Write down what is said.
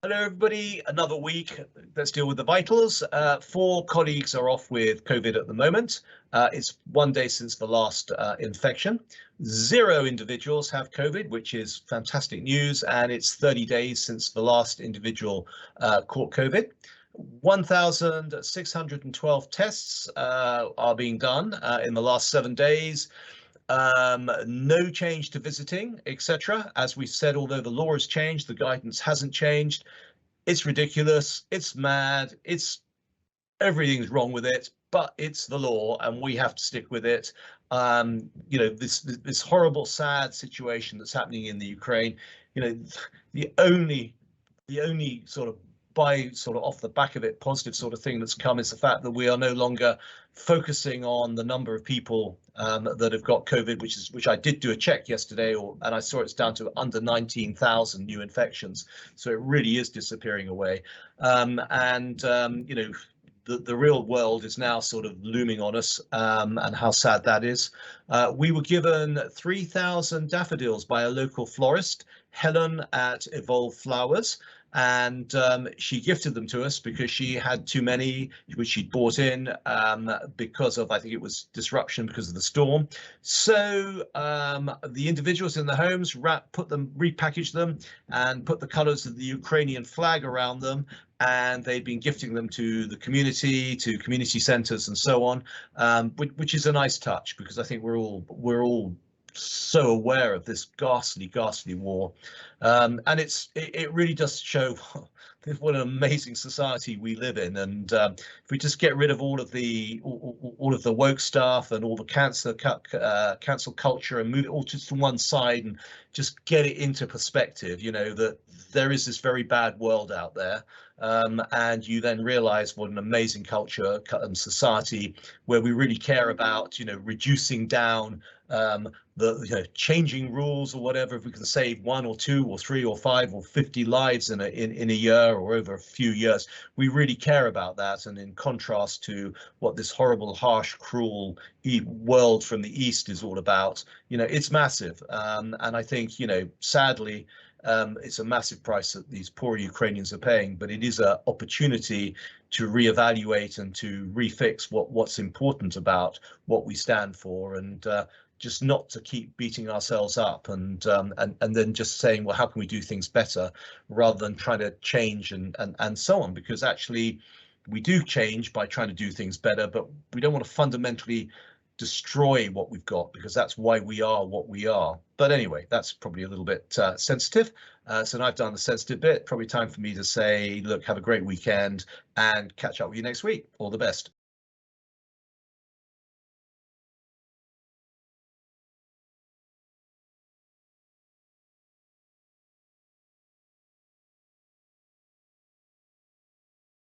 Hello, everybody. Another week. Let's deal with the vitals. 4 colleagues are off with COVID at the moment. It's 1 day since the last infection. 0 individuals have COVID, which is fantastic news. And it's 30 days since the last individual caught COVID. 1,612 tests are being done in the last 7 days. No change to visiting, etc. As we said, although the law has changed, the guidance hasn't changed. It's ridiculous. It's mad. Everything's wrong with it, but it's the law, and we have to stick with it. This horrible, sad situation that's happening in the Ukraine. You know, the only sort of off the back of it positive sort of thing that's come is the fact that we are no longer focusing on the number of people that have got COVID, which I did do a check yesterday, and I saw it's down to under 19,000 new infections. So it really is disappearing away. The real world is now sort of looming on us, and how sad that is. We were given 3,000 daffodils by a local florist, Helen at Evolve Flowers, and she gifted them to us because she had too many, which she'd bought in because of, I think it was disruption because of the storm. So the individuals in the homes repackaged them and put the colours of the Ukrainian flag around them, and they've been gifting them to the community, to community centres and so on, which is a nice touch, because I think we're all so aware of this ghastly war, and it really does show what an amazing society we live in. And if we just get rid of all of the woke stuff and all the cancel culture and move it all just to one side and just get it into perspective, that there is this very bad world out there, and you then realize what an amazing culture and society where we really care about reducing down the changing rules or whatever. If we can save 1 or 2 or 3 or 5 or 50 lives in a year or over a few years, we really care about that. And in contrast to what this horrible, harsh, cruel world from the East is all about, it's massive. And I think, sadly, it's a massive price that these poor Ukrainians are paying, but it is an opportunity to reevaluate and to refix what's important about what we stand for, and just not to keep beating ourselves up and then just saying, well, how can we do things better, rather than trying to change and so on, because actually we do change by trying to do things better, but we don't want to fundamentally destroy what we've got, because that's why we are what we are. But anyway, that's probably a little bit sensitive. So now I've done the sensitive bit. Probably time for me to say, look, have a great weekend and catch up with you next week. All the best.